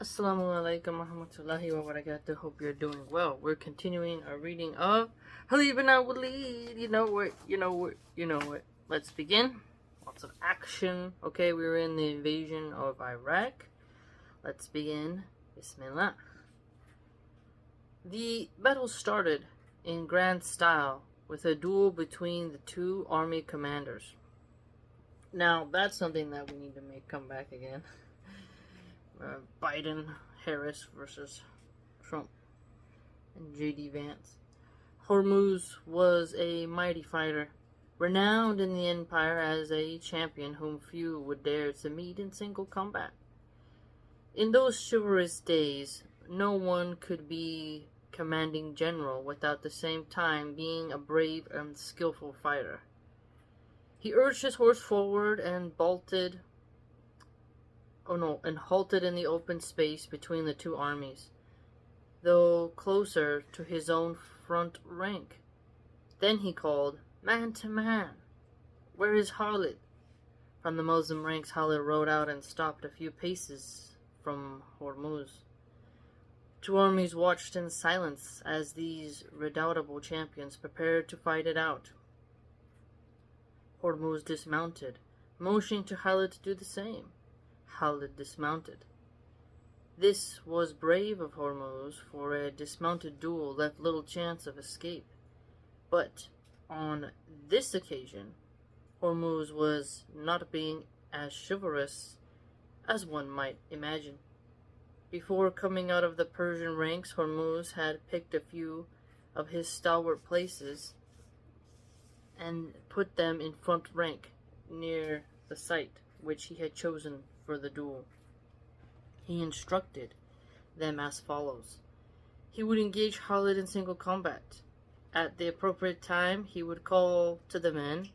Assalamu alaikum warahmatullahi wabarakatuh. Hope you're doing well. We're continuing our reading of Khalid bin Waleed. You know what. Let's begin. Lots of action. Okay, we were in the invasion of Iraq. Let's begin. Bismillah. The battle started in grand style with a duel between the two army commanders. Now, that's something that we need to make come back again. Biden, Harris versus Trump and J.D. Vance. Hormuz was a mighty fighter, renowned in the empire as a champion whom few would dare to meet in single combat. In those chivalrous days, no one could be commanding general without the same time being a brave and skillful fighter. He urged his horse forward and halted in the open space between the two armies, though closer to his own front rank. Then he called, "Man to man! Where is Khalid?" From the Muslim ranks, Khalid rode out and stopped a few paces from Hormuz. Two armies watched in silence as these redoubtable champions prepared to fight it out. Hormuz dismounted, motioning to Khalid to do the same. Khalid dismounted. This was brave of Hormuz, for a dismounted duel left little chance of escape. But on this occasion, Hormuz was not being as chivalrous as one might imagine. Before coming out of the Persian ranks, Hormuz had picked a few of his stalwart places and put them in front rank near the site which he had chosen for the duel. He instructed them as follows. He would engage Khalid in single combat. At the appropriate time, he would call to the men.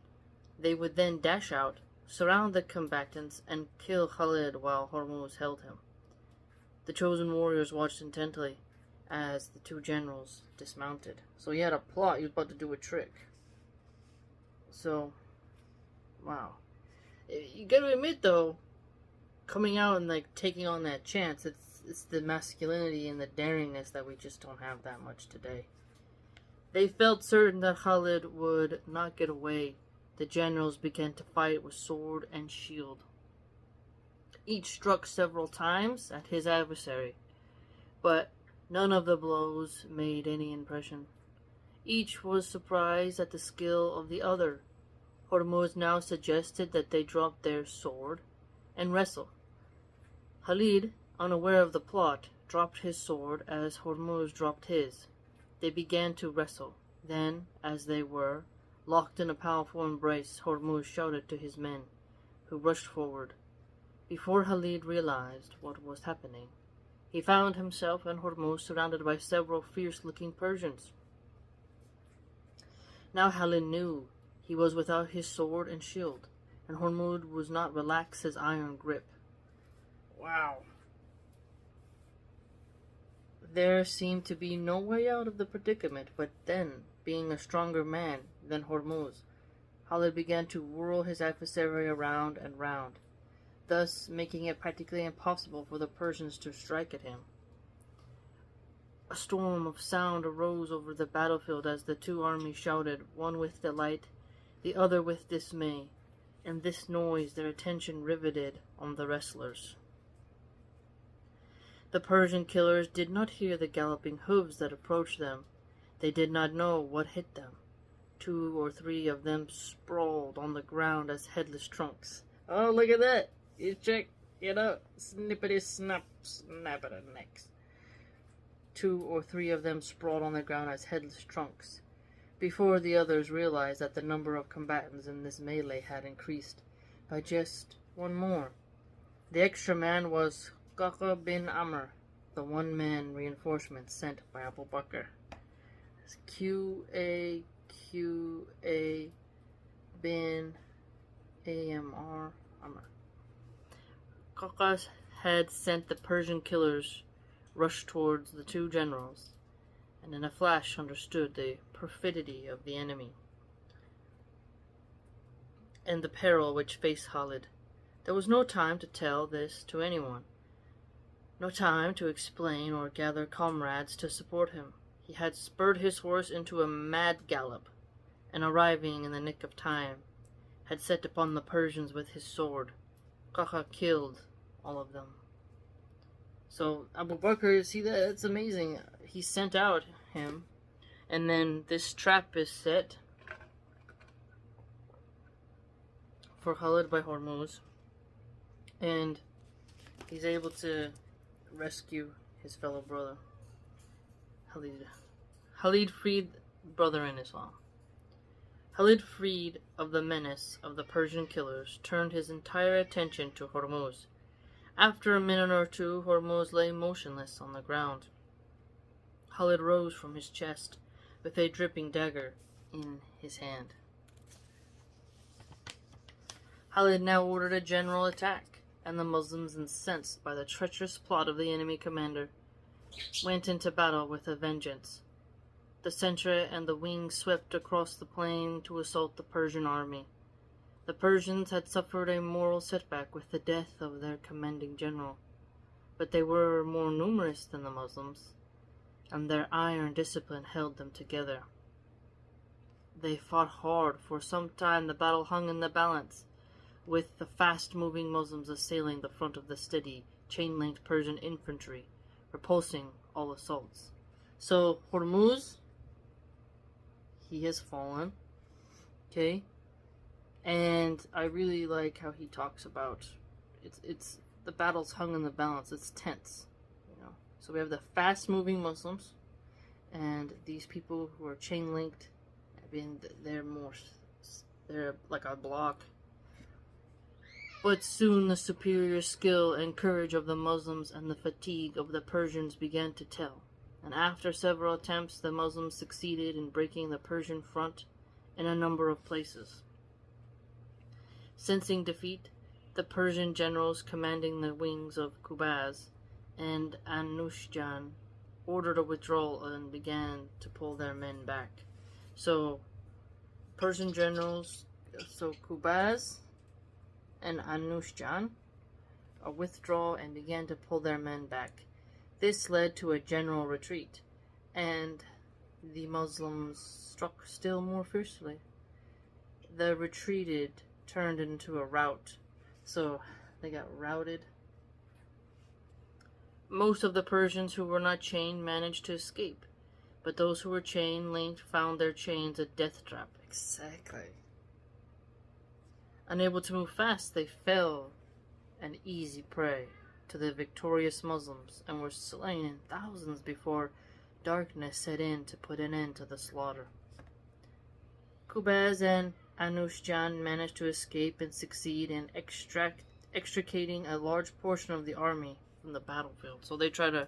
They would then dash out, surround the combatants, and kill Khalid while Hormuz held him. The chosen warriors watched intently as the two generals dismounted. So he had a plot. He was about to do a trick. So, wow. You gotta admit, though, coming out and taking on that chance, it's the masculinity and the daringness that we just don't have that much today. They felt certain that Khalid would not get away. The generals began to fight with sword and shield. Each struck several times at his adversary, but none of the blows made any impression. Each was surprised at the skill of the other. Hormuz now suggested that they drop their sword and wrestle. Khalid, unaware of the plot, dropped his sword as Hormuz dropped his. They began to wrestle. Then, as they were locked in a powerful embrace, Hormuz shouted to his men, who rushed forward. Before Khalid realized what was happening, he found himself and Hormuz surrounded by several fierce-looking Persians. Now Khalid knew he was without his sword and shield, and Hormuz would not relax his iron grip. Wow. There seemed to be no way out of the predicament, but then, being a stronger man than Hormuz, Khalid began to whirl his adversary around and round, thus making it practically impossible for the Persians to strike at him. A storm of sound arose over the battlefield as the two armies shouted, one with delight, the other with dismay. In this noise their attention riveted on the wrestlers. The Persian killers did not hear the galloping hooves that approached them. They did not know what hit them. 2 or 3 of them sprawled on the ground as headless trunks. Oh, look at that! You check, snippety snap, snap at the necks. 2 or 3 of them sprawled on the ground as headless trunks, before the others realized that the number of combatants in this melee had increased by just one more. The extra man was Qaqa bin Amr, the one-man reinforcement sent by Abu Bakr. Qa bin Amr. Qaqa had sent the Persian killers rushed towards the two generals, and in a flash understood the perfidy of the enemy and the peril which faced Khalid. There was no time to tell this to anyone. No time to explain or gather comrades to support him. He had spurred his horse into a mad gallop, and arriving in the nick of time, had set upon the Persians with his sword. Qaqa killed all of them. So Abu Bakr, see that? It's amazing. He sent out him, and then this trap is set for Khalid by Hormuz, and he's able to rescue his fellow brother, Khalid. Khalid freed brother in Islam. Khalid, freed of the menace of the Persian killers, turned his entire attention to Hormuz. After a minute or two, Hormuz lay motionless on the ground. Khalid rose from his chest with a dripping dagger in his hand. Khalid now ordered a general attack, and the Muslims, incensed by the treacherous plot of the enemy commander, went into battle with a vengeance. The center and the wings swept across the plain to assault the Persian army. The Persians had suffered a moral setback with the death of their commanding general, but they were more numerous than the Muslims, and their iron discipline held them together. They fought hard. For some time the battle hung in the balance, with the fast-moving Muslims assailing the front of the steady, chain-linked Persian infantry, repulsing all assaults. So Hormuz, he has fallen, okay? And I really like how he talks about it's the battle's hung in the balance. It's tense, you know. So we have the fast-moving Muslims, and these people who are chain-linked. I mean, they're like a block. But soon the superior skill and courage of the Muslims and the fatigue of the Persians began to tell, and after several attempts the Muslims succeeded in breaking the Persian front in a number of places. Sensing defeat, the Persian generals commanding the wings of Qubaz and Anushjan ordered a withdrawal and began to pull their men back. So, Persian generals, so Qubaz and Anushjan withdrew and began to pull their men back. This led to a general retreat, and the Muslims struck still more fiercely. The retreated turned into a rout, so they got routed. Most of the Persians who were not chained managed to escape, but those who were chain-linked found their chains a death trap. Exactly. Unable to move fast, they fell an easy prey to the victorious Muslims and were slain in thousands before darkness set in to put an end to the slaughter. Qubaz and Anushjan managed to escape and succeed in extricating a large portion of the army from the battlefield. So they try to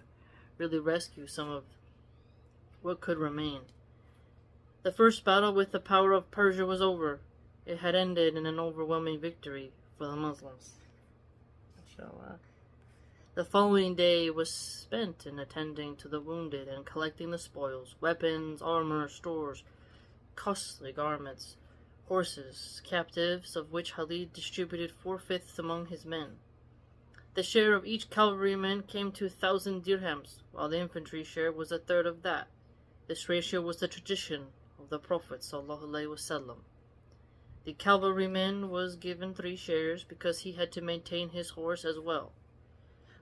really rescue some of what could remain. The first battle with the power of Persia was over. It had ended in an overwhelming victory for the Muslims. Inshallah. The following day was spent in attending to the wounded and collecting the spoils, weapons, armor, stores, costly garments, horses, captives, of which Khalid distributed 4/5 among his men. The share of each cavalryman came to 1,000 dirhams, while the infantry share was 1/3 of that. This ratio was the tradition of the Prophet ﷺ. The cavalryman was given 3 shares because he had to maintain his horse as well.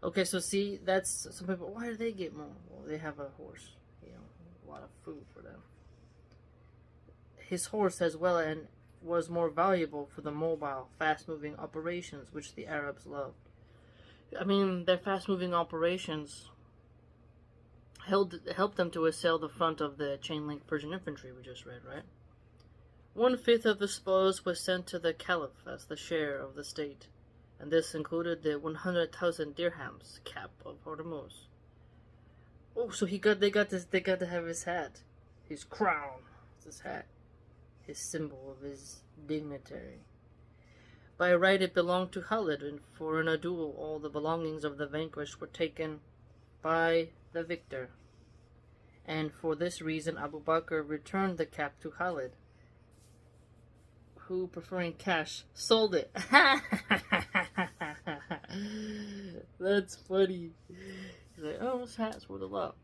Okay, so see, that's some people. Why do they get more? Well, they have a horse, you know, a lot of food for them. His horse as well, and was more valuable for the mobile, fast-moving operations which the Arabs loved. I mean, their fast-moving operations helped them to assail the front of the chain-link Persian infantry we just read, right? 1/5 of the spoils was sent to the Caliph as the share of the state, and this included the 100,000 dirhams cap of Hormuz. Oh, so they got to have his hat, his crown, his hat, his symbol of his dignitary. By right, it belonged to Khalid, and for in a duel, all the belongings of the vanquished were taken by the victor. And for this reason, Abu Bakr returned the cap to Khalid, who, preferring cash, sold it. That's funny. He's like, oh, this hat's worth a lot.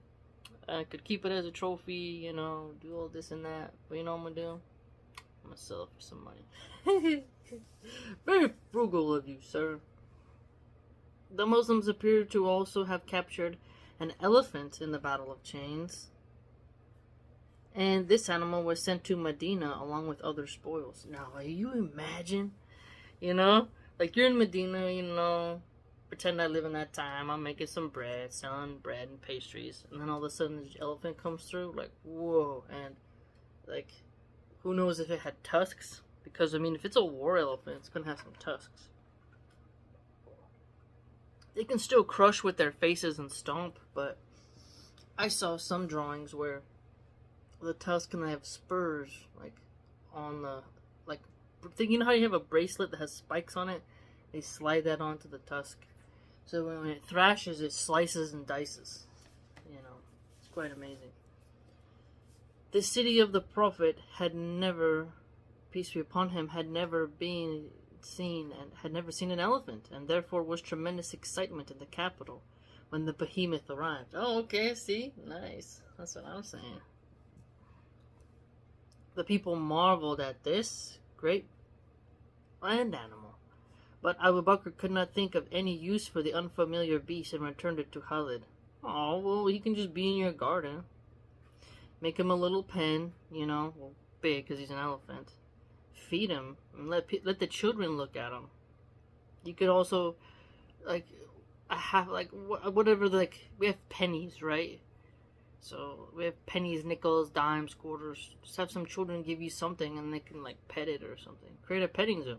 I could keep it as a trophy, you know, do all this and that. But you know what I'm gonna do? I'm gonna sell it for some money. Very frugal of you, sir. The Muslims appear to also have captured an elephant in the Battle of Chains. And this animal was sent to Medina along with other spoils. Now, you imagine, you know, like you're in Medina, you know, pretend I live in that time. I'm making some bread, selling bread and pastries. And then all of a sudden, this elephant comes through. Like, whoa. And, like, who knows if it had tusks? Because, I mean, if it's a war elephant, it's going to have some tusks. They can still crush with their faces and stomp, but I saw some drawings where the tusk and they have spurs, like, on the, like, you know how you have a bracelet that has spikes on it? They slide that onto the tusk. So when it thrashes, it slices and dices. You know, it's quite amazing. The city of the Prophet had never, peace be upon him, had never been seen and had never seen an elephant, and therefore was tremendous excitement in the capital when the behemoth arrived. Oh, okay, see? Nice. That's what I'm saying. The people marveled at this great land animal, but Abu Bakr could not think of any use for the unfamiliar beast and returned it to Khalid. Oh, well, he can just be in your garden. Make him a little pen, you know, well, big because he's an elephant. Feed him and let the children look at him. You could also, like, whatever, like, we have pennies, right? So we have pennies, nickels, dimes, quarters. Just have some children give you something and they can, like, pet it or something. Create a petting zoo.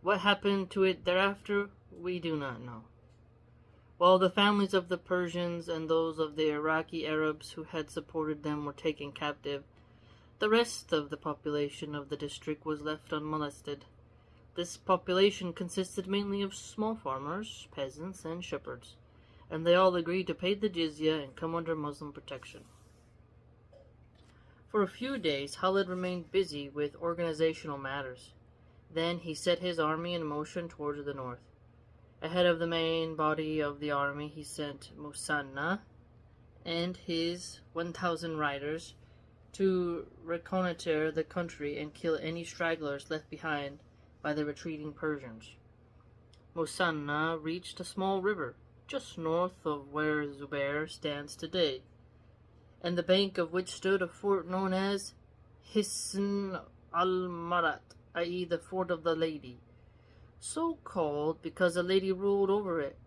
What happened to it thereafter, we do not know. While the families of the Persians and those of the Iraqi Arabs who had supported them were taken captive, the rest of the population of the district was left unmolested. This population consisted mainly of small farmers, peasants, and shepherds, and they all agreed to pay the jizya and come under Muslim protection. For a few days, Khalid remained busy with organizational matters. Then he set his army in motion towards the north. Ahead of the main body of the army, he sent Musanna and his 1,000 riders to reconnoiter the country and kill any stragglers left behind by the retreating Persians. Musanna reached a small river just north of where Zubair stands today, and the bank of which stood a fort known as Hisn al-Marat, i.e. the Fort of the Lady, so called because a lady ruled over it.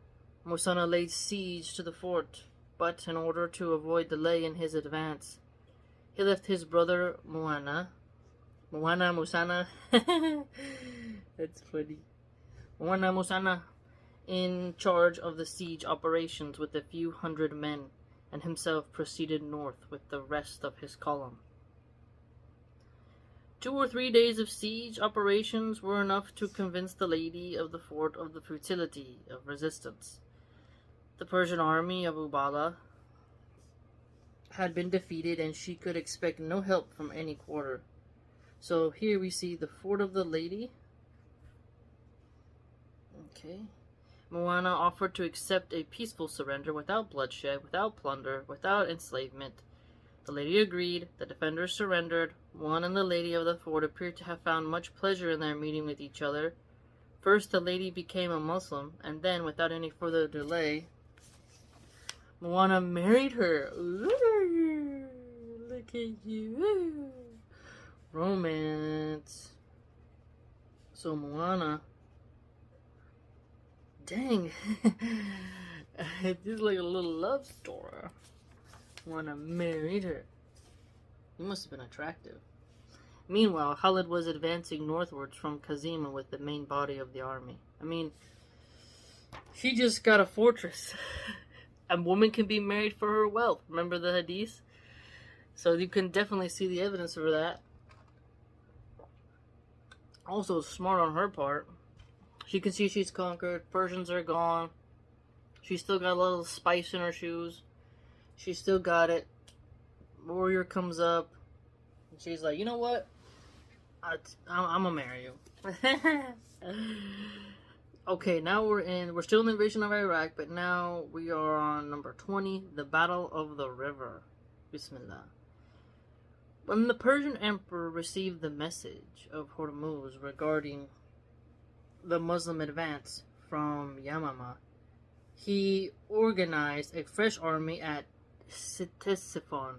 Musanna laid siege to the fort, but in order to avoid delay in his advance, he left his brother Musanna, that's funny, Musanna, in charge of the siege operations with a few hundred men, and himself proceeded north with the rest of his column. 2 or 3 days of siege operations were enough to convince the lady of the fort of the futility of resistance. The Persian army of Ubala had been defeated, and she could expect no help from any quarter. So here we see the Fort of the Lady. Okay. Moana offered to accept a peaceful surrender without bloodshed, without plunder, without enslavement. The lady agreed. The defenders surrendered. One and the lady of the fort appeared to have found much pleasure in their meeting with each other. First, the lady became a Muslim, and then, without any further delay, Moana married her. Ooh, look at you. Ooh. Romance. So Moana, dang, it's like a little love story. Moana married her. He must have been attractive. Meanwhile, Khalid was advancing northwards from Kazima with the main body of the army. I mean, he just got a fortress. A woman can be married for her wealth. Remember the hadith? So you can definitely see the evidence for that. Also smart on her part. She can see she's conquered. Persians are gone. She's still got a little spice in her shoes. She still got it. Warrior comes up. And she's like, you know what? I'm gonna marry you. Okay, now we're still in the invasion of Iraq, but now we are on number 20, the Battle of the River. Bismillah. When the Persian emperor received the message of Hormuz regarding the Muslim advance from Yamama, he organized a fresh army at Ctesiphon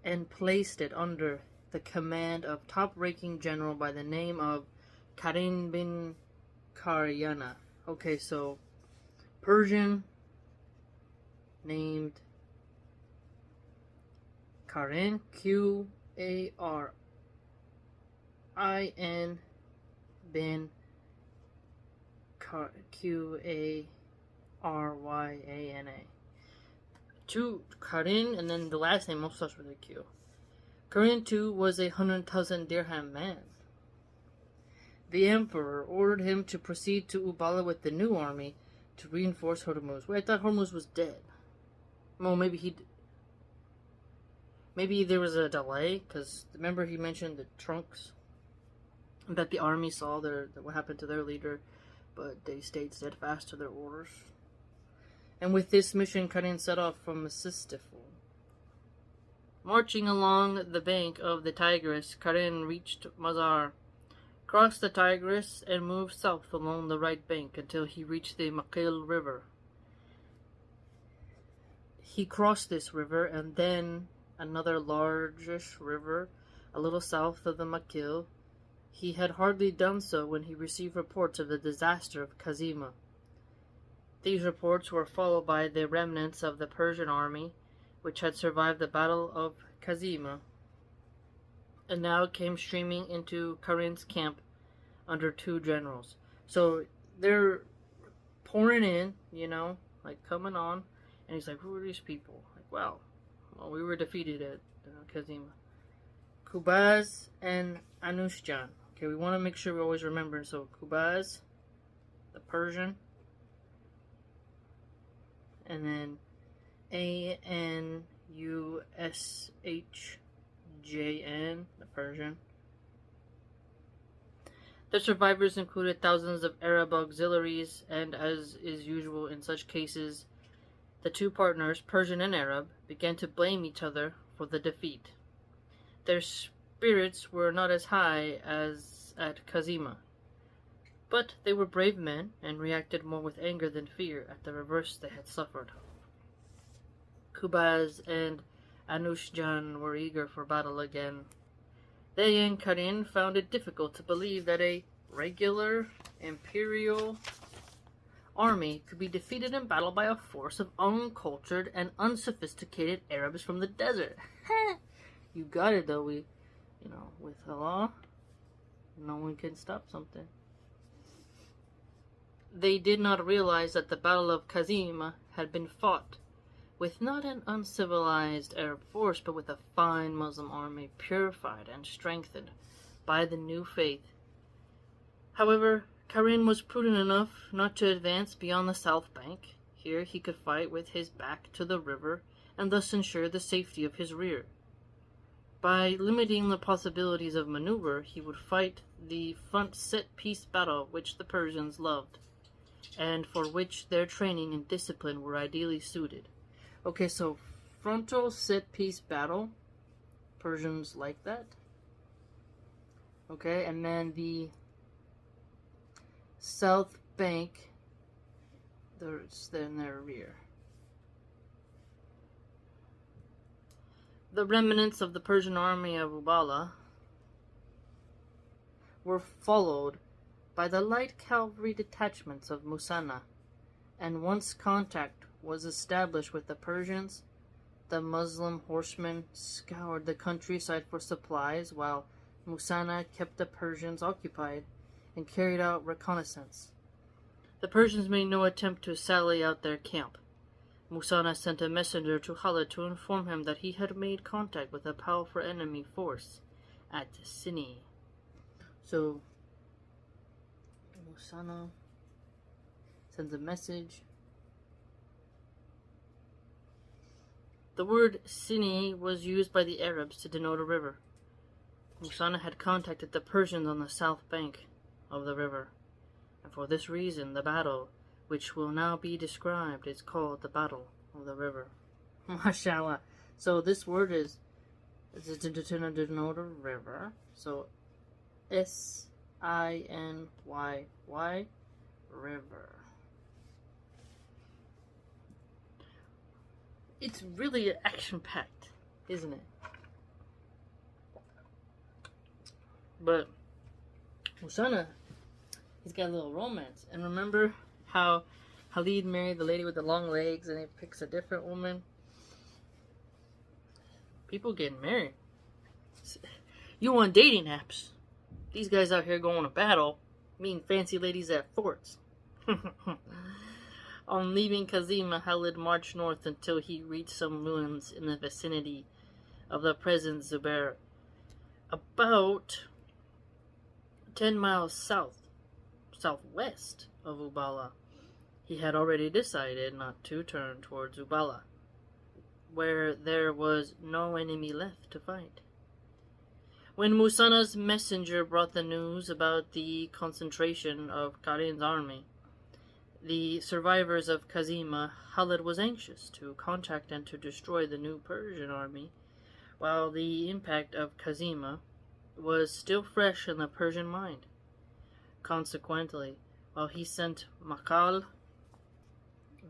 and placed it under the command of top-ranking general by the name of Karin bin Karyana. Okay, so Persian named Karin, Qarin bin Qaryana. To Karin, and then the last name also starts with a Q. Karin too was 100,000 dirham man. The emperor ordered him to proceed to Ubala with the new army to reinforce Hormuz. Wait, I thought Hormuz was dead. Well, maybe there was a delay, because remember he mentioned the trunks that the army saw what happened to their leader, but they stayed steadfast to their orders. And with this mission, Karin set off from Ctesiphon. Marching along the bank of the Tigris, Karin reached Mazar, crossed the Tigris, and moved south along the right bank until he reached the Maqil River. He crossed this river and then another largish river a little south of the Maqil. He had hardly done so when he received reports of the disaster of Kazima. These reports were followed by the remnants of the Persian army, which had survived the Battle of Kazima, and now came streaming into Karin's camp under two generals. So they're pouring in, like coming on, and he's like, who are these people? Like, well, we were defeated at Kazima. Kubaz and Anushjan. Okay, we want to make sure we always remember. So Kubaz, the Persian, and then Anushjan, the Persian. The survivors included thousands of Arab auxiliaries, and as is usual in such cases, the two partners, Persian and Arab, began to blame each other for the defeat. Their spirits were not as high as at Kazima, but they were brave men and reacted more with anger than fear at the reverse they had suffered. Kubaz and Anushjan were eager for battle again. They and Karin found it difficult to believe that a regular imperial army could be defeated in battle by a force of uncultured and unsophisticated Arabs from the desert. You got it, though. With Allah, no one can stop something. They did not realize that the Battle of Kazima had been fought with not an uncivilized Arab force, but with a fine Muslim army, purified and strengthened by the new faith. However, Karin was prudent enough not to advance beyond the south bank. Here he could fight with his back to the river, and thus ensure the safety of his rear. By limiting the possibilities of maneuver, he would fight the front set-piece battle which the Persians loved, and for which their training and discipline were ideally suited. Okay, so frontal set-piece battle, Persians like that. Okay, and then the south bank, there's in their rear. The remnants of the Persian army of Ubala were followed by the light cavalry detachments of Musanna, and once contact was established with the Persians, the Muslim horsemen scoured the countryside for supplies, while Musanna kept the Persians occupied and carried out reconnaissance. The Persians made no attempt to sally out their camp. Musanna sent a messenger to Khalid to inform him that he had made contact with a powerful enemy force at Sini. So, Musanna sends a message. The word Sini was used by the Arabs to denote a river. Musanna had contacted the Persians on the south bank of the river, and for this reason the battle, which will now be described, is called the Battle of the River. MashaAllah. So this word is to denote a river. So Sinyy, river. It's really action-packed, isn't it? But Musana, he's got a little romance. And remember how Khalid married the lady with the long legs and he picks a different woman? People getting married. You on dating apps. These guys out here going to battle, meeting fancy ladies at forts. On leaving Kazima, Khalid marched north until he reached some ruins in the vicinity of the present Zubair, about 10 miles southwest of Uballa. He had already decided not to turn towards Uballa, where there was no enemy left to fight. When Musana's messenger brought the news about the concentration of Karin's army, the survivors of Kazima, Khalid was anxious to contact and to destroy the new Persian army, while the impact of Kazima was still fresh in the Persian mind. Consequently, while he sent Makal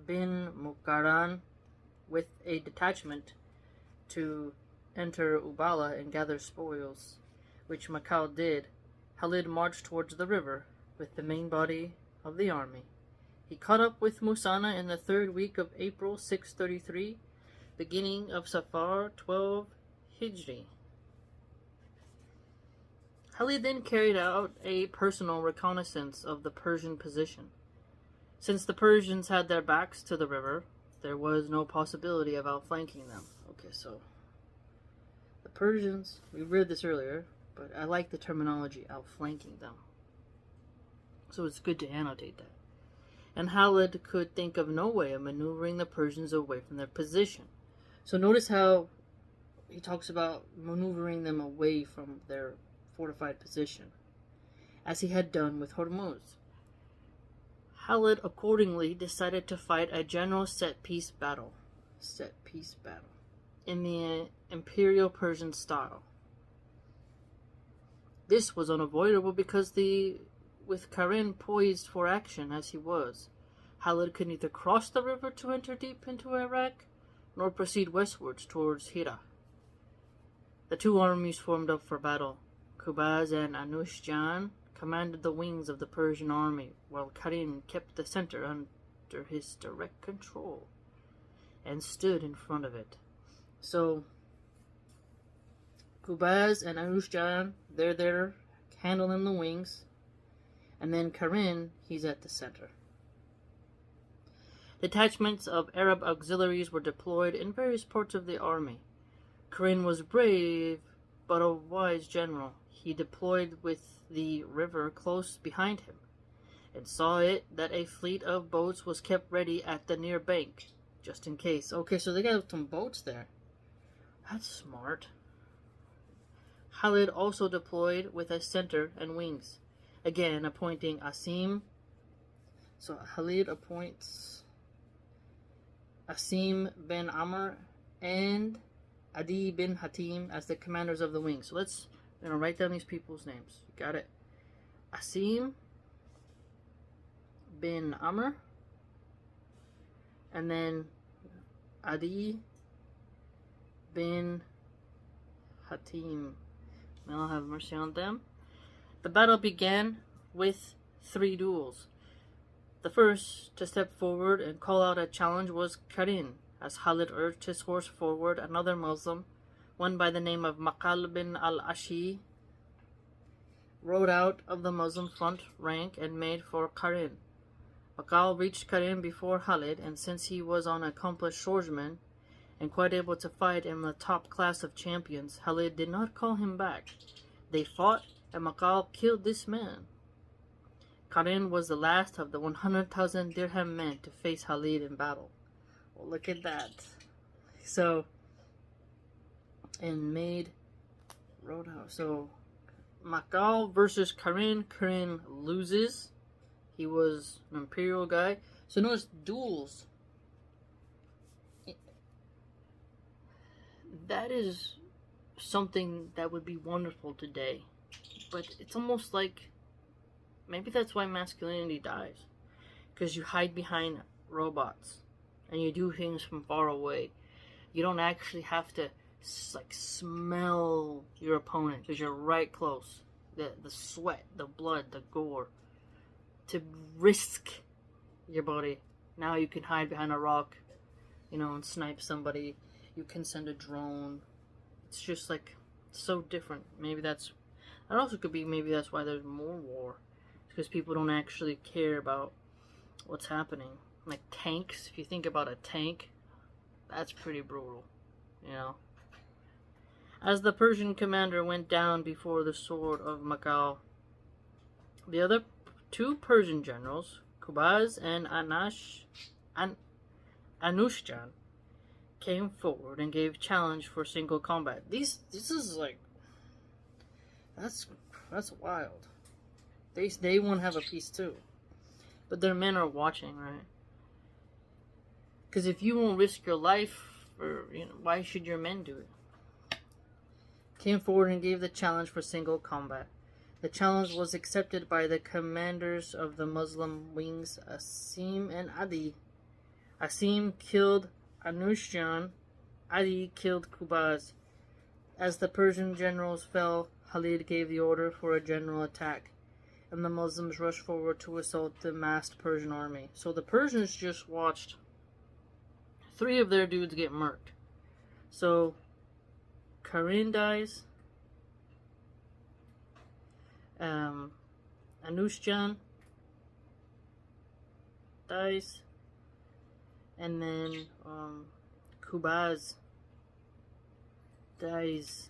bin Mukaran with a detachment to enter Uballa and gather spoils, which Makal did, Khalid marched towards the river with the main body of the army. He caught up with Musana in the 3rd week of April 633, beginning of Safar 12 Hijri. Khalid then carried out a personal reconnaissance of the Persian position. Since the Persians had their backs to the river, there was no possibility of outflanking them. Okay, so the Persians, we read this earlier, but I like the terminology, outflanking them. So it's good to annotate that. And Khalid could think of no way of maneuvering the Persians away from their position. So notice how he talks about maneuvering them away from their fortified position, as he had done with Hormuz. Khalid accordingly decided to fight a general set-piece battle in the Imperial Persian style. This was unavoidable because with Karin poised for action as he was, Khalid could neither cross the river to enter deep into Iraq, nor proceed westwards towards Hira. The two armies formed up for battle. Qubaz and Anushjan commanded the wings of the Persian army, while Karin kept the center under his direct control and stood in front of it. So, Qubaz and Anushjan, they're there handling the wings, and then Karin, he's at the center. Detachments of Arab auxiliaries were deployed in various parts of the army. Karin was brave, but a wise general. He deployed with the river close behind him, and saw it that a fleet of boats was kept ready at the near bank, just in case. Okay, so they got some boats there. That's smart. Khalid also deployed with a center and wings, again appointing Asim. So Khalid appoints Asim bin Amr and Adi bin Hatim as the commanders of the wings. So let's write down these people's names. You got it? Asim bin Amr, and then Adi bin Hatim. May Allah have mercy on them. The battle began with 3 duels. The first to step forward and call out a challenge was Karin, as Khalid urged his horse forward. Another Muslim, one by the name of Maqal bin al-Ashi, rode out of the Muslim front rank and made for Karin. Maqal reached Karin before Khalid, and since he was an accomplished swordsman and quite able to fight in the top class of champions, Khalid did not call him back. They fought, and Maqal killed this man. Karin was the last of the 100,000 dirham men to face Khalid in battle. Well, look at that. So, and made Roadhouse. So, Maqal versus Karin. Karin loses. He was an imperial guy. So notice duels. That is something that would be wonderful today. But it's almost like maybe that's why masculinity dies. Because you hide behind robots and you do things from far away. You don't actually have to like smell your opponent because you're right close. The sweat, the blood, the gore. To risk your body. Now you can hide behind a rock, and snipe somebody. You can send a drone. It's just like so different. Maybe that also could be maybe that's why there's more war. Because people don't actually care about what's happening. Like tanks, if you think about a tank, that's pretty brutal, As the Persian commander went down before the sword of Macau, the other two Persian generals, Qubaz and Anushjan, came forward and gave challenge for single combat. This is like, that's wild. They want to have a peace too, but their men are watching, right? Because if you won't risk your life, why should your men do it? Came forward and gave the challenge for single combat. The challenge was accepted by the commanders of the Muslim wings, Asim and Adi. Asim killed Anushjan, Adi killed Qubaz. As the Persian generals fell, Khalid gave the order for a general attack, and the Muslims rushed forward to assault the massed Persian army. So the Persians just watched 3 of their dudes get murked. So Karin dies, Anushjan dies, and then Qubaz dies.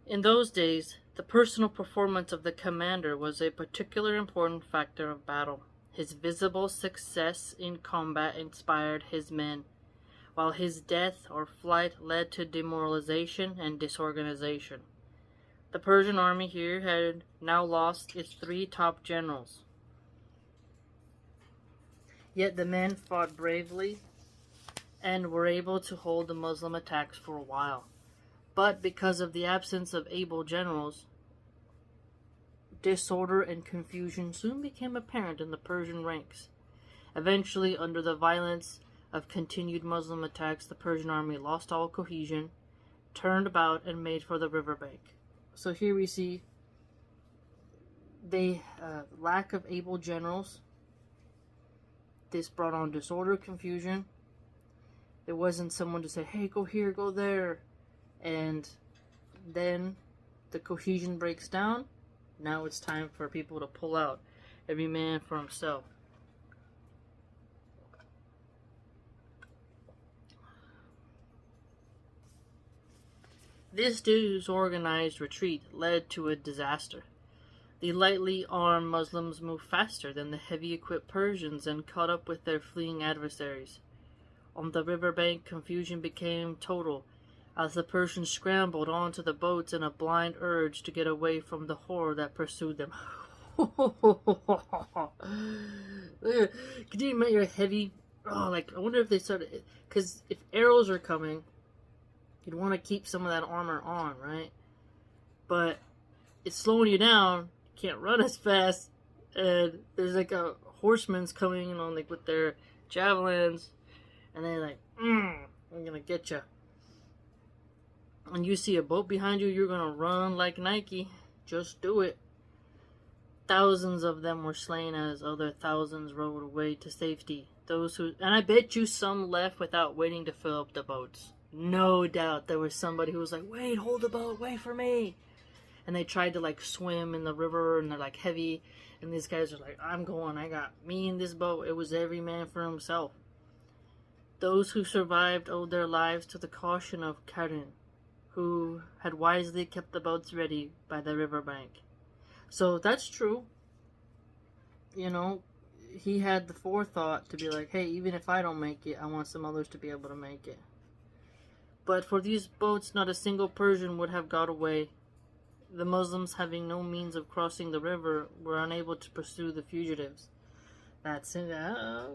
In those days, the personal performance of the commander was a particularly important factor of battle. His visible success in combat inspired his men, while his death or flight led to demoralization and disorganization. The Persian army here had now lost its 3 top generals. Yet the men fought bravely and were able to hold the Muslim attacks for a while. But because of the absence of able generals, disorder and confusion soon became apparent in the Persian ranks. Eventually, under the violence of continued Muslim attacks, the Persian army lost all cohesion, turned about, and made for the riverbank. So here we see the lack of able generals. This brought on disorder, confusion. There wasn't someone to say, hey, go here, go there. And then the cohesion breaks down. Now it's time for people to pull out. Every man for himself. This disorganized retreat led to a disaster. The lightly armed Muslims moved faster than the heavy-equipped Persians and caught up with their fleeing adversaries. On the riverbank, confusion became total as the Persians scrambled onto the boats in a blind urge to get away from the horror that pursued them. Could you imagine your heavy... I wonder if they started... Because if arrows are coming, you'd want to keep some of that armor on, right? But it's slowing you down. You can't run as fast. And there's like a horseman's coming on with their javelins. And they're like, I'm gonna get you. And you see a boat behind you, you're gonna run like Nike. Just do it. Thousands of them were slain as other thousands rowed away to safety. And I bet you some left without waiting to fill up the boats. No doubt there was somebody who was like, wait, hold the boat, wait for me. And they tried to swim in the river, and they're heavy. And these guys are like, I'm going, I got me in this boat. It was every man for himself. Those who survived owed their lives to the caution of Karin, who had wisely kept the boats ready by the riverbank. So that's true. He had the forethought to be like, hey, even if I don't make it, I want some others to be able to make it. But for these boats, not a single Persian would have got away. The Muslims, having no means of crossing the river, were unable to pursue the fugitives. That's it.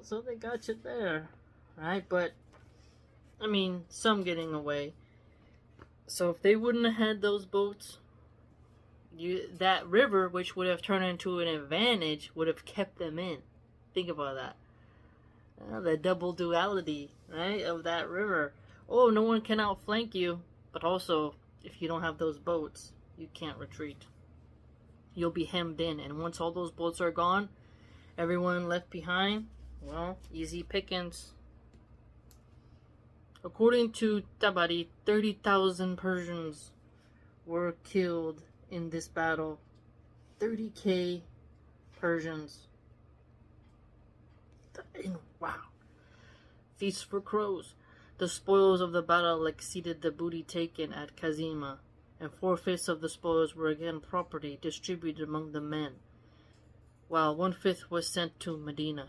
So they got you there, right? But I mean, some getting away. So if they wouldn't have had those boats, that river, which would have turned into an advantage, would have kept them in. Think about that. The double duality, right, of that river. Oh, no one can outflank you, but also, if you don't have those boats, you can't retreat. You'll be hemmed in, and once all those boats are gone, everyone left behind, well, easy pickings. According to Tabari, 30,000 Persians were killed in this battle. 30K Persians. Wow. Feast for crows. The spoils of the battle exceeded the booty taken at Kazima, and 4/5 of the spoils were again property distributed among the men, while 1/5 was sent to Medina.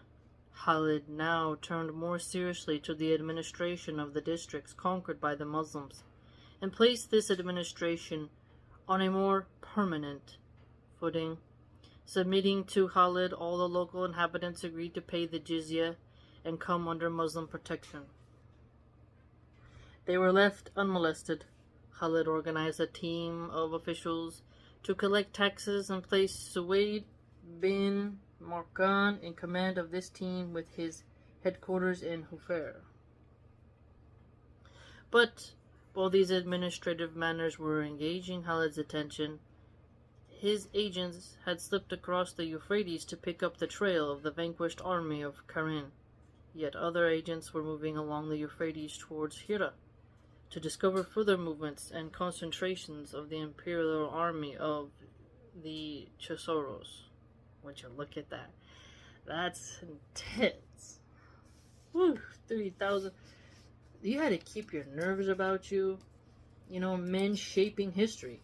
Khalid now turned more seriously to the administration of the districts conquered by the Muslims, and placed this administration on a more permanent footing. Submitting to Khalid, all the local inhabitants agreed to pay the jizya and come under Muslim protection. They were left unmolested. Khalid organized a team of officials to collect taxes and placed Suwaid bin Markan in command of this team with his headquarters in Hufair. But while these administrative matters were engaging Khalid's attention, his agents had slipped across the Euphrates to pick up the trail of the vanquished army of Karin. Yet other agents were moving along the Euphrates towards Hira to discover further movements and concentrations of the imperial army of the Chosoros. Would you look at that? That's intense. Woo, 30,000. You had to keep your nerves about you. You know, men shaping history.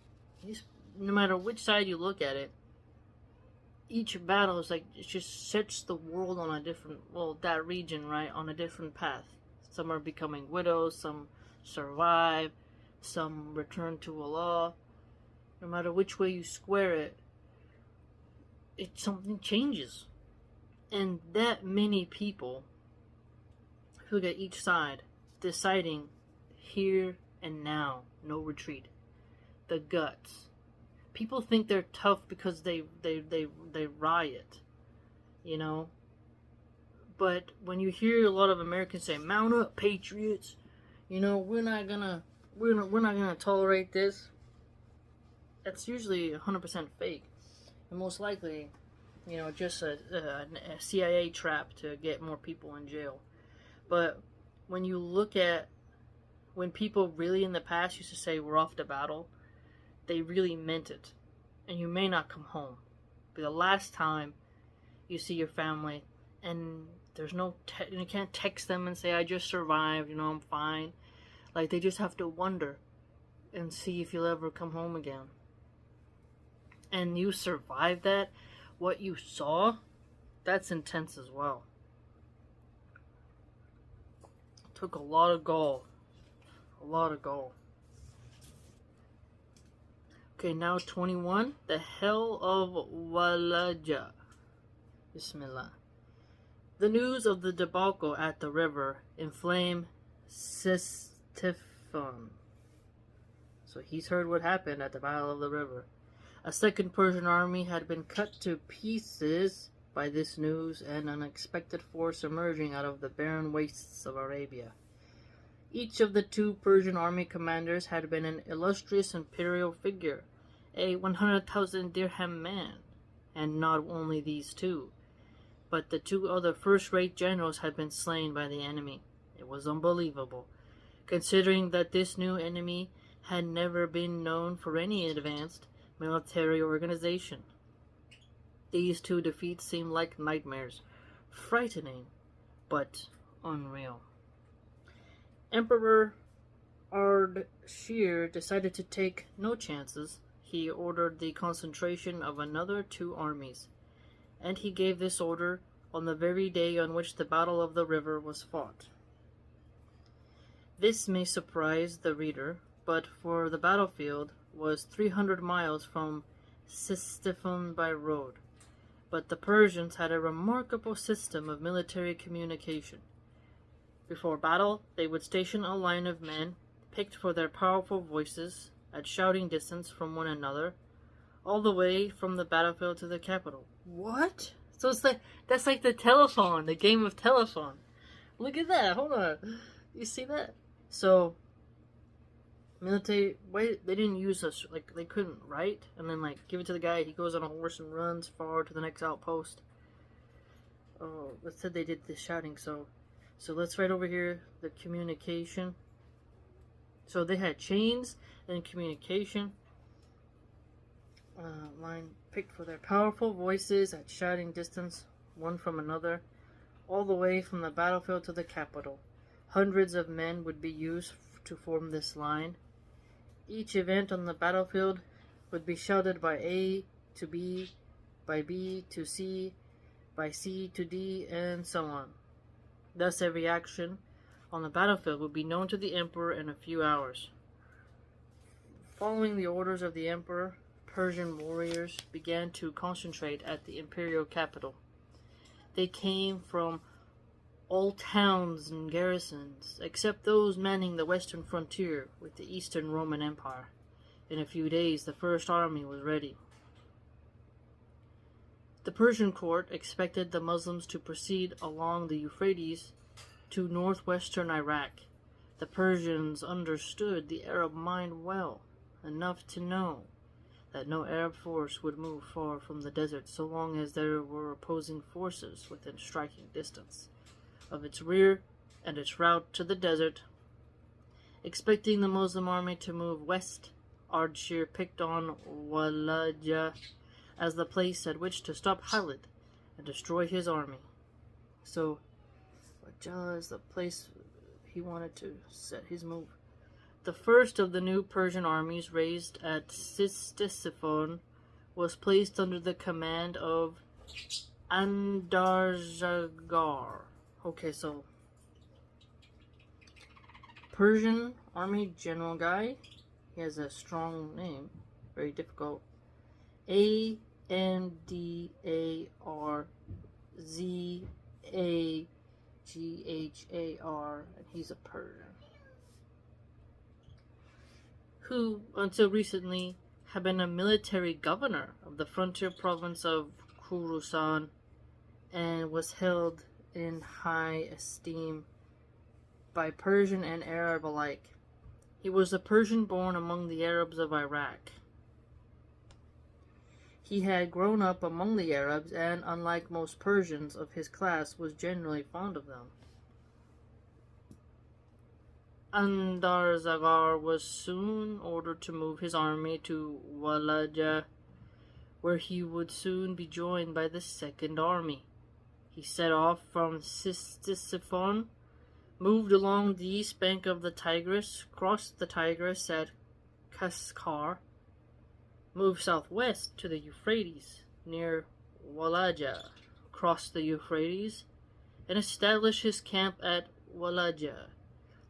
No matter which side you look at it, each battle is like, it just sets the world on a different, well, that region, right, on a different path. Some are becoming widows, some survive, some return to Allah. No matter which way you square it, something changes. And that many people who get each side deciding here and now, no retreat. The guts. People think they're tough because they riot, you know. But when you hear a lot of Americans say, "Mount up, patriots," you know, we're not gonna tolerate this. That's usually 100% fake, and most likely, you know, just a CIA trap to get more people in jail. But when you look at when people really in the past used to say we're off to battle, they really meant it. And you may not come home. But the last time you see your family and there's no, you can't text them and say, I just survived, you know, I'm fine. Like, they just have to wonder and see if you'll ever come home again. And you survived that. What you saw, that's intense as well. It took a lot of gall. A lot of gall. Okay, now 21. The Hell of Walaja. Bismillah. The news of the debacle at the river inflamed Ctesiphon. So he's heard what happened at the Battle of the River. A second Persian army had been cut to pieces by this news, and an unexpected force emerging out of the barren wastes of Arabia. Each of the two Persian army commanders had been an illustrious imperial figure, a 100,000 dirham man. And not only these two, but the two other first-rate generals had been slain by the enemy. It was unbelievable, considering that this new enemy had never been known for any advanced military organization. These two defeats seemed like nightmares, frightening, but unreal. Emperor Ardashir decided to take no chances. He ordered the concentration of another two armies, and he gave this order on the very day on which the Battle of the River was fought. This may surprise the reader, but for the battlefield, was 300 miles from Ctesiphon by road, but the Persians had a remarkable system of military communication. Before battle, they would station a line of men, picked for their powerful voices, at shouting distance from one another, all the way from the battlefield to the capital. What? So that's like the telephone, the game of telephone. Look at that. Hold on. You see that? So military, wait, they didn't use us, like they couldn't write and then like give it to the guy. He goes on a horse and runs far to the next outpost. Oh, let's say they did the shouting. So let's write over here the communication. So they had chains and communication. Line picked for their powerful voices at shouting distance one from another, all the way from the battlefield to the capital. Hundreds of men would be used to form this line. Each event on the battlefield would be shouted by A to B, by B to C, by C to D, and so on. Thus, every action on the battlefield would be known to the emperor in a few hours. Following the orders of the emperor, Persian warriors began to concentrate at the imperial capital. They came from all towns and garrisons, except those manning the western frontier with the Eastern Roman Empire. In a few days, the first army was ready. The Persian court expected the Muslims to proceed along the Euphrates to northwestern Iraq. The Persians understood the Arab mind well, enough to know that no Arab force would move far from the desert so long as there were opposing forces within striking distance of its rear and its route to the desert. Expecting the Muslim army to move west, Ardshir picked on Waleed as the place at which to stop Khalid and destroy his army. So, Waleed is the place he wanted to set his move. The first of the new Persian armies raised at Ctesiphon was placed under the command of Andarzaghar. Okay, so Persian army general guy. He has a strong name, very difficult. Andarzaghar, and he's a Persian who, until recently, had been a military governor of the frontier province of Khorasan and was held in high esteem by Persian and Arab alike. He was a Persian born among the Arabs of Iraq. He had grown up among the Arabs and, unlike most Persians of his class, was generally fond of them. Andarzaghar was soon ordered to move his army to Waleed, where he would soon be joined by the second army. He set off from Ctesiphon, moved along the east bank of the Tigris, crossed the Tigris at Kaskar, moved southwest to the Euphrates near Waleed, crossed the Euphrates, and established his camp at Waleed.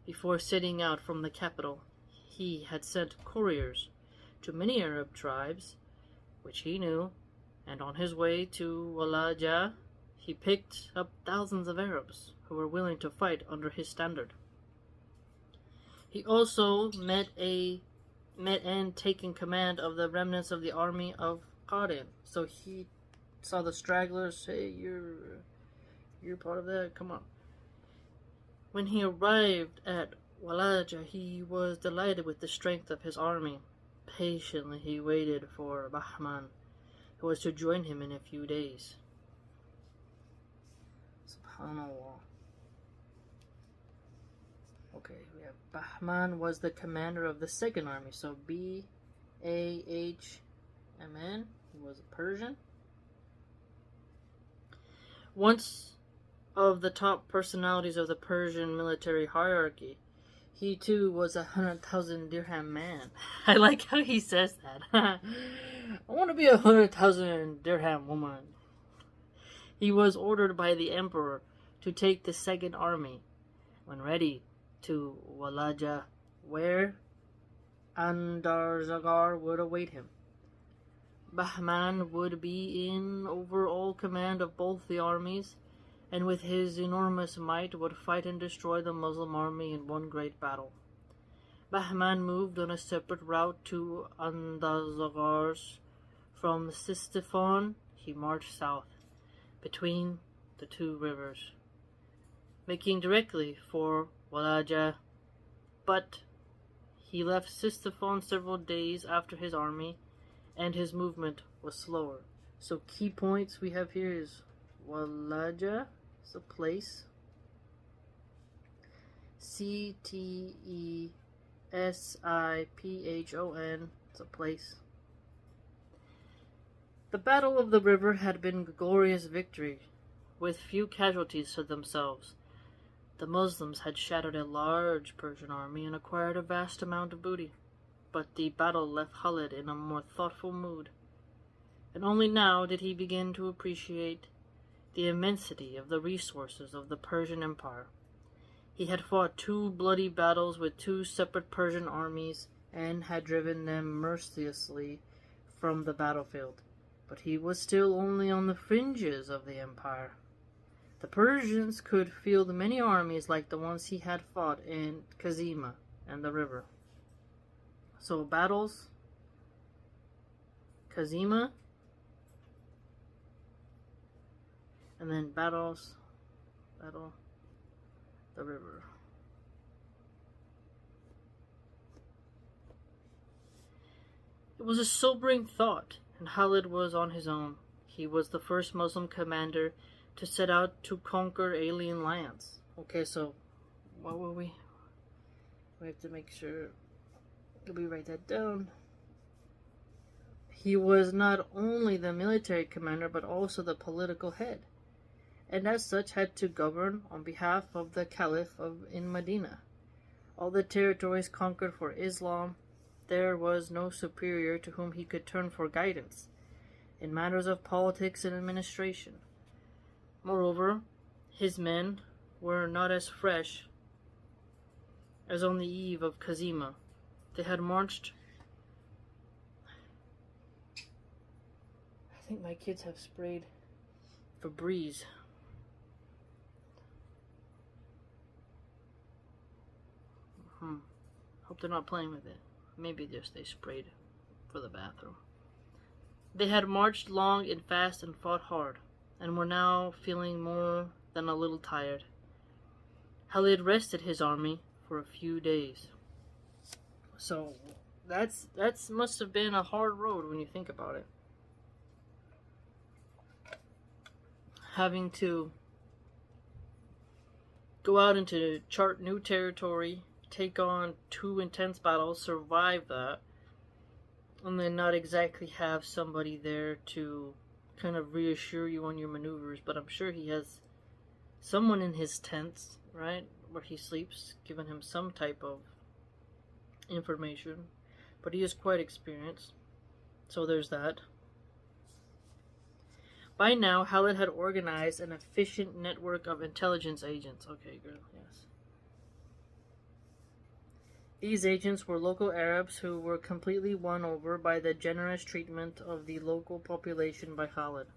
Before setting out from the capital, he had sent couriers to many Arab tribes, which he knew, and on his way to Waleed, he picked up thousands of Arabs who were willing to fight under his standard. He also met and taken command of the remnants of the army of Khalid. So he saw the stragglers. Hey, you're part of that. Come on. When he arrived at Waleed, he was delighted with the strength of his army. Patiently he waited for Bahman, who was to join him in a few days. SubhanAllah. Okay, we have Bahman was the commander of the second army. So Bahman, he was a Persian. Once of the top personalities of the Persian military hierarchy, he too was 100,000 dirham man. I like how he says that. I want to be 100,000 dirham woman. He was ordered by the emperor to take the second army, when ready, to Waleed, where Andarzaghar would await him. Bahman would be in overall command of both the armies, and with his enormous might would fight and destroy the Muslim army in one great battle. Bahman moved on a separate route to Andazagars. From Sistifon, he marched south, between the two rivers, making directly for Walaja, but he left Sistifon several days after his army, and his movement was slower. So key points we have here is Walaja is a place. Ctesiphon, it's a place. The Battle of the River had been a glorious victory, with few casualties to themselves. The Muslims had shattered a large Persian army and acquired a vast amount of booty, but the battle left Khalid in a more thoughtful mood, and only now did he begin to appreciate the immensity of the resources of the Persian Empire. He had fought 2 bloody battles with 2 separate Persian armies and had driven them mercilessly from the battlefield, but he was still only on the fringes of the empire. The Persians could field many armies like the ones he had fought in Kazima and the river. So battles, Kazima, and then battle, the river. It was a sobering thought, and Khalid was on his own. He was the first Muslim commander to set out to conquer alien lands. Okay, so what were we? We have to make sure that we write that down. He was not only the military commander, but also the political head, and as such had to govern on behalf of the Caliph in Medina. All the territories conquered for Islam, there was no superior to whom he could turn for guidance in matters of politics and administration. Moreover, his men were not as fresh as on the eve of Kazima. They had marched. I think my kids have sprayed Febreze. Hope they're not playing with it. Maybe just they sprayed for the bathroom. They had marched long and fast and fought hard, and were now feeling more than a little tired. Khalid rested his army for a few days. So that's must have been a hard road when you think about it. Having to go out into chart new territory, take on 2 intense battles, survive that, and then not exactly have somebody there to kind of reassure you on your maneuvers. But I'm sure he has someone in his tents, right, where he sleeps, giving him some type of information. But he is quite experienced, so there's that. By now, Khalid had organized an efficient network of intelligence agents. Okay, good, yes. These agents were local Arabs who were completely won over by the generous treatment of the local population by Khalid,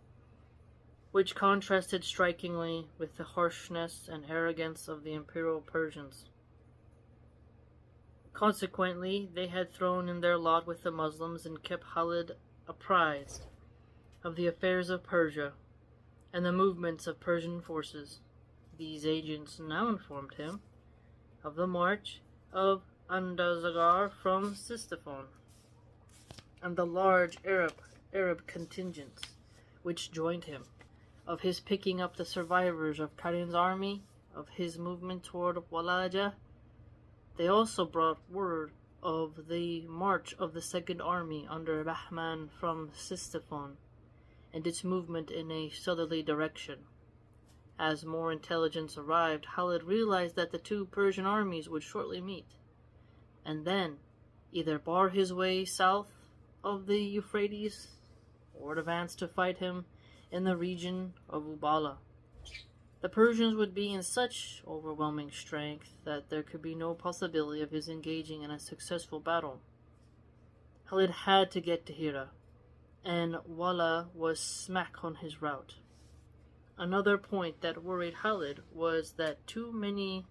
which contrasted strikingly with the harshness and arrogance of the imperial Persians. Consequently, they had thrown in their lot with the Muslims and kept Khalid apprised of the affairs of Persia and the movements of Persian forces. These agents now informed him of the march of Andazagar from Sistifon and the large Arab contingents which joined him, of his picking up the survivors of Karin's army, of his movement toward Walaja. They also brought word of the march of the Second Army under Bahman from Sistifon and its movement in a southerly direction. As more intelligence arrived, Khalid realized that the 2 Persian armies would shortly meet, and then either bar his way south of the Euphrates or advance to fight him in the region of Ubala. The Persians would be in such overwhelming strength that there could be no possibility of his engaging in a successful battle. Khalid had to get to Hira, and Wala was smack on his route. Another point that worried Khalid was that too many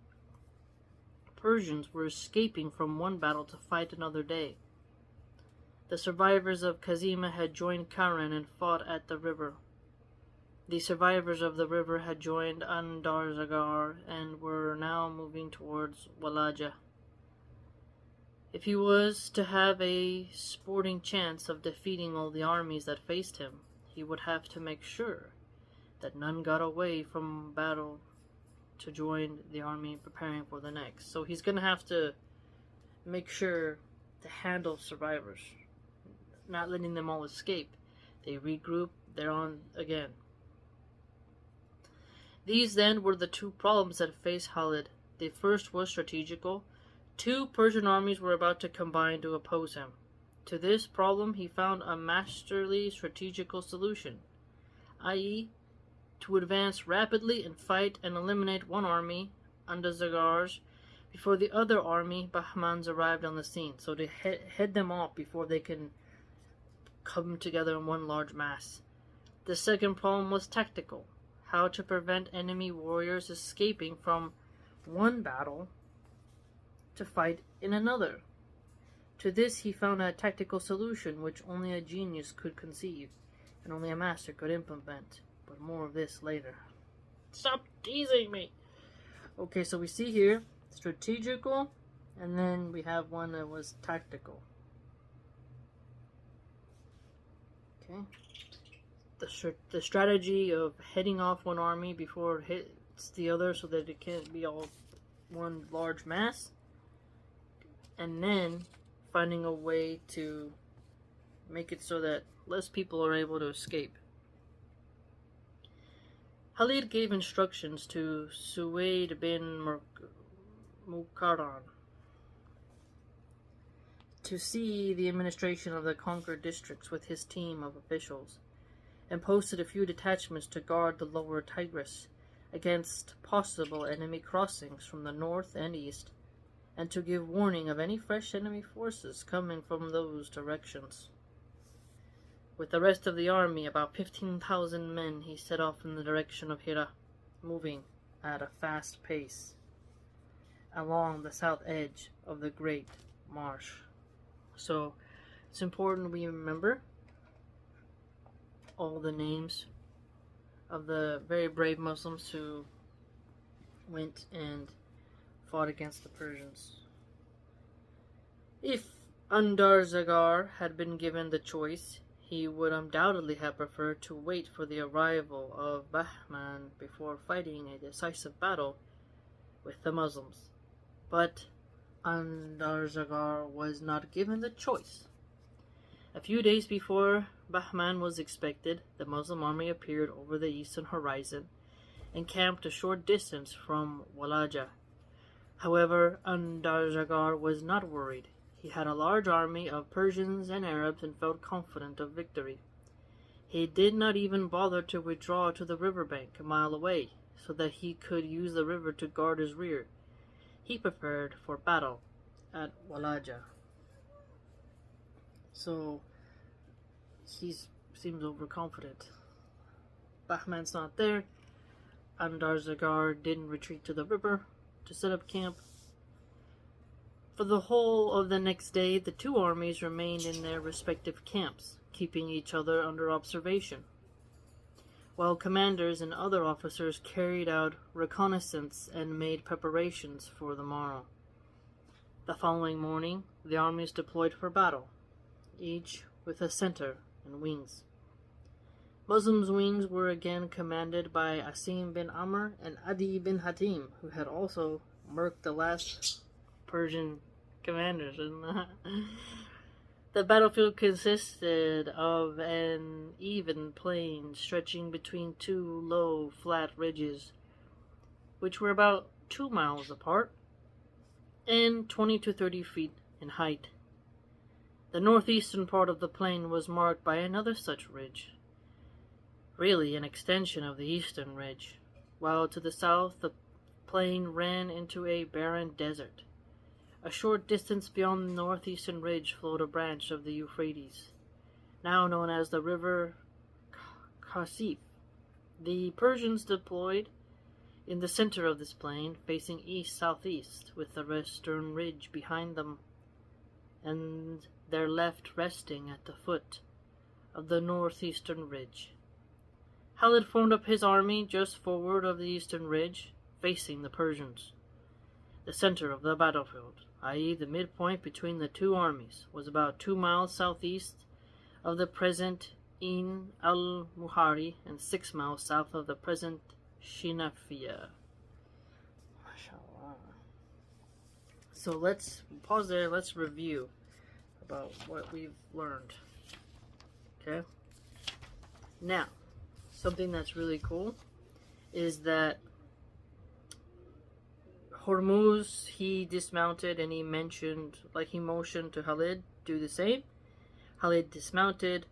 Persians were escaping from one battle to fight another day. The survivors of Kazima had joined Karen and fought at the river. The survivors of the river had joined Andarzagar and were now moving towards Walaja. If he was to have a sporting chance of defeating all the armies that faced him, he would have to make sure that none got away from battle to join the army preparing for the next. So he's going to have to make sure to handle survivors, not letting them all escape. They regroup, they're on again. These then were the two problems that faced Khalid. The first was strategical. Two Persian armies were about to combine to oppose him. To this problem he found a masterly strategical solution, i.e., to advance rapidly and fight and eliminate one army, Andarzagar's, before the other army, Bahman's, arrived on the scene, so to head them off before they can come together in one large mass. The second problem was tactical, how to prevent enemy warriors escaping from one battle to fight in another. To this he found a tactical solution which only a genius could conceive, and only a master could implement. But more of this later. Stop teasing me! Okay, so we see here, strategical, and then we have one that was tactical. Okay. The strategy of heading off one army before it hits the other so that it can't be all one large mass. And then finding a way to make it so that less people are able to escape. Khalid gave instructions to Suwaid bin Muqarran to see the administration of the conquered districts with his team of officials, and posted a few detachments to guard the lower Tigris against possible enemy crossings from the north and east, and to give warning of any fresh enemy forces coming from those directions. With the rest of the army, about 15,000 men, he set off in the direction of Hira, moving at a fast pace along the south edge of the Great Marsh. So it's important we remember all the names of the very brave Muslims who went and fought against the Persians. If Andarzagar had been given the choice, he would undoubtedly have preferred to wait for the arrival of Bahman before fighting a decisive battle with the Muslims. But Andarzagar was not given the choice. A few days before Bahman was expected, the Muslim army appeared over the eastern horizon and camped a short distance from Walaja. However, Andarzagar was not worried. He had a large army of Persians and Arabs and felt confident of victory. He did not even bother to withdraw to the riverbank a mile away, so that he could use the river to guard his rear. He prepared for battle at Walaja. So, he seems overconfident. Bahman's not there. Andarzagar didn't retreat to the river to set up camp. For the whole of the next day, the two armies remained in their respective camps, keeping each other under observation, while commanders and other officers carried out reconnaissance and made preparations for the morrow. The following morning, the armies deployed for battle, each with a center and wings. Muslims' wings were again commanded by Asim bin Amr and Adi bin Hatim, who had also murked the last Persian commanders. The battlefield consisted of an even plain stretching between two low, flat ridges, which were about 2 miles apart and 20 to 30 feet in height. The northeastern part of the plain was marked by another such ridge, really an extension of the eastern ridge, while to the south the plain ran into a barren desert. A short distance beyond the northeastern ridge flowed a branch of the Euphrates, now known as the river Khasif. The Persians deployed in the center of this plain, facing east-southeast, with the western ridge behind them, and their left resting at the foot of the northeastern ridge. Khalid formed up his army just forward of the eastern ridge, facing the Persians. The center of the battlefield, i.e. the midpoint between the two armies, was about 2 miles southeast of the present Ain al-Muhari and 6 miles south of the present Shinafia. MashaAllah. So let's pause there, let's review about what we've learned. Okay? Now, something that's really cool is that Hormuz, he dismounted and he motioned to Khalid, do the same. Khalid dismounted,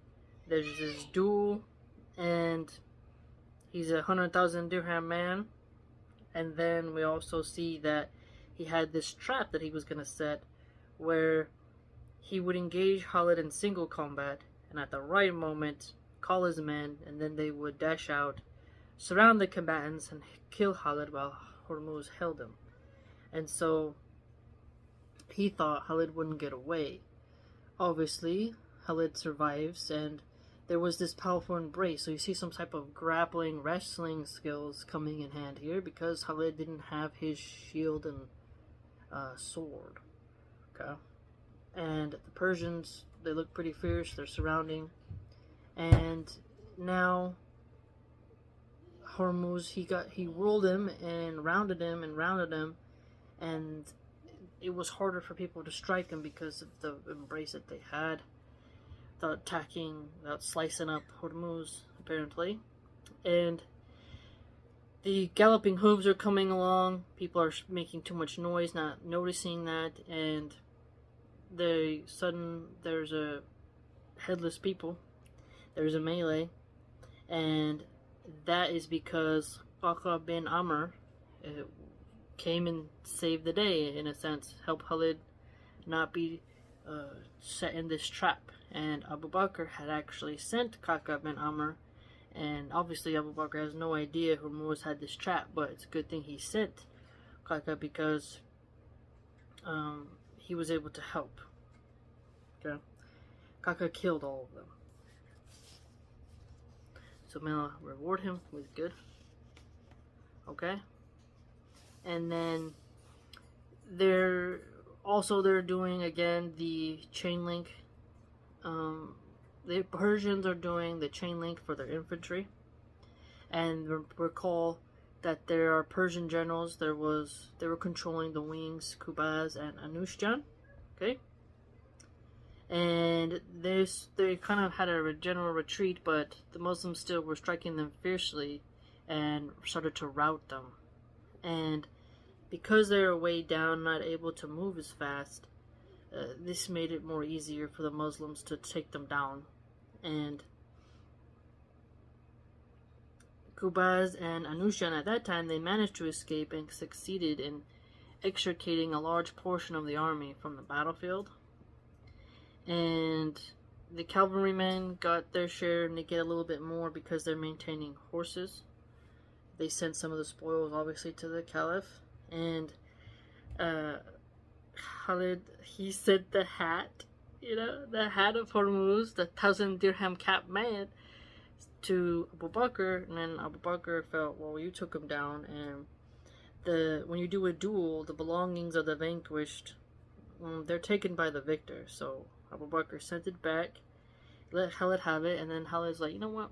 there's this duel, and he's a 100,000 dirham man. And then we also see that he had this trap that he was going to set where he would engage Khalid in single combat, and at the right moment call his men, and then they would dash out, surround the combatants, and kill Khalid while Hormuz held him. And so he thought Khalid wouldn't get away. Obviously, Khalid survives, and there was this powerful embrace. So you see some type of grappling, wrestling skills coming in hand here, because Khalid didn't have his shield and sword. Okay, and the Persians, they look pretty fierce. They're surrounding, and now Hormuz, he rolled him and rounded him, and it was harder for people to strike him because of the embrace that they had, without attacking, without slicing up Hormuz, apparently. And the galloping hooves are coming along. People are making too much noise, not noticing that, and there's a headless people. There's a melee, and that is because Qaqa bin Amr came and saved the day, in a sense, helped Khalid not be set in this trap. And Abu Bakr had actually sent Qaqa bin Amr, and obviously Abu Bakr has no idea Hormuz had this trap, but it's a good thing he sent Qaqa, because he was able to help. Okay, Qaqa killed all of them. So may Allah reward him with good. Okay, and then they're doing again the chain link. The Persians are doing the chain link for their infantry, and recall that there are Persian generals. They were controlling the wings, Qubaz and Anushjan. Okay, and they kind of had a general retreat, but the Muslims still were striking them fiercely and started to rout them. And because they were way down, not able to move as fast, this made it more easier for the Muslims to take them down. And Qubaz and Anushjan, at that time, they managed to escape and succeeded in extricating a large portion of the army from the battlefield. And the cavalrymen got their share, and they get a little bit more because they're maintaining horses. They sent some of the spoils, obviously, to the Caliph. And Khalid, he sent the hat, the hat of Hormuz, the 1,000 dirham cap man, to Abu Bakr. And then Abu Bakr felt, well, you took him down, and when you do a duel, the belongings of the vanquished, they're taken by the victor. So Abu Bakr sent it back, let Khalid have it, and then Khalid's like, you know what,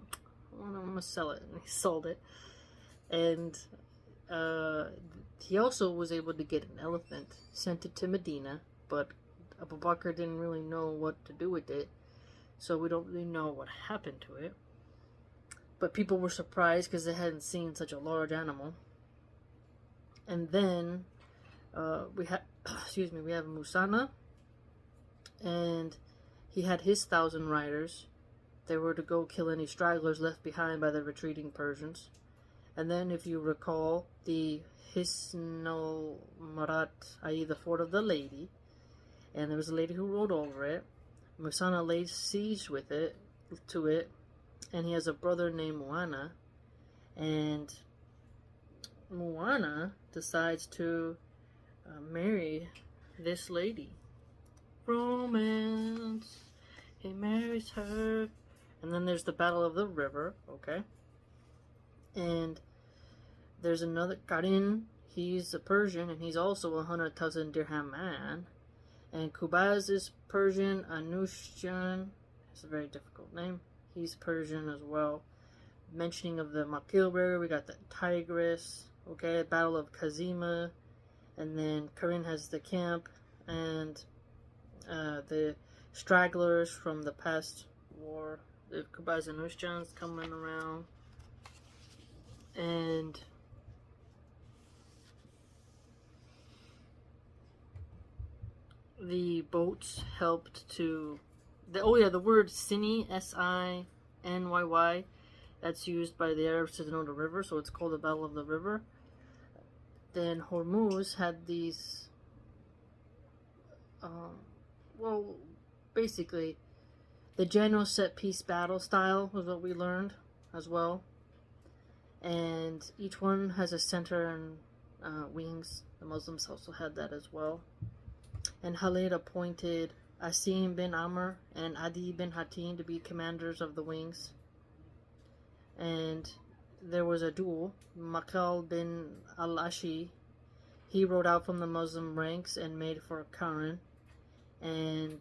I'm gonna sell it, and he sold it. And he also was able to get an elephant, sent it to Medina, but Abu Bakr didn't really know what to do with it, so we don't really know what happened to it. But people were surprised because they hadn't seen such a large animal. And then we have Musana, and he had his 1,000 riders. They were to go kill any stragglers left behind by the retreating Persians. And then, if you recall, Hisno Marat, i.e. the fort of the lady, and there was a lady who rode over it. Musana laid siege to it, and he has a brother named Moana, and Moana decides to marry this lady. Romance. He marries her. And then there's the Battle of the River, okay? And there's another Karin. He's a Persian, and he's also a 100,000 dirham man. And Kubaz is Persian. Anushjan, it's a very difficult name. He's Persian as well. Mentioning of the Makil River, we got the Tigris, okay? Battle of Kazima. And then Karin has the camp, and the stragglers from the past war. The Kubaz and Ushjan's coming around. And the boats helped to... the word Sini, S-I-N-Y-Y, that's used by the Arabs to denote a river, so it's called the Battle of the River. Then Hormuz had these... basically, the general set-piece battle style was what we learned as well. And each one has a center and wings. The Muslims also had that as well. And Khalid appointed Asim bin Amr and Adi bin Hatim to be commanders of the wings. And there was a duel. Makal bin al-Ashi, he rode out from the Muslim ranks and made for Karin. And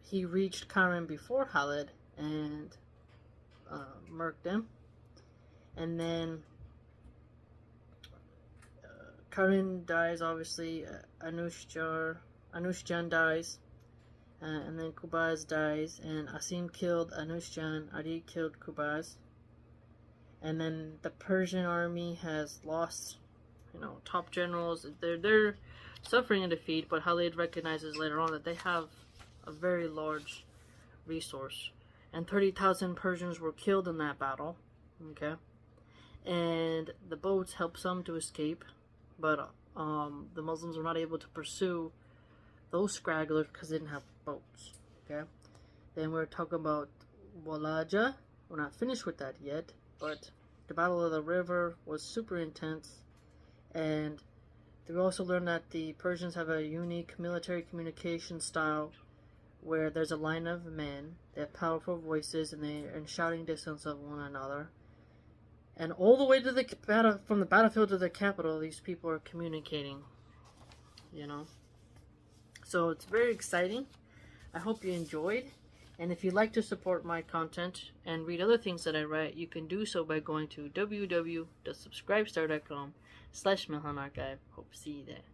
he reached Karin before Khalid and murked him. And then Karin dies, obviously. Anushjan dies. And then Kubaz dies. And Asim killed Anushjan. Adi killed Kubaz. And then the Persian army has lost, top generals. They're suffering a defeat, but Khalid recognizes later on that they have a very large resource. And 30,000 Persians were killed in that battle. Okay? And the boats helped some to escape, but the Muslims were not able to pursue those scragglers because they didn't have boats. Okay? Then we're talking about Walaja. We're not finished with that yet, but the Battle of the River was super intense. And we also learned that the Persians have a unique military communication style where there's a line of men, they have powerful voices, and they're in shouting distance of one another. And all the way to the from the battlefield to the capital, these people are communicating, So it's very exciting. I hope you enjoyed. And if you'd like to support my content and read other things that I write, you can do so by going to www.subscribestar.com/Milahan Archive. Hope to see you there.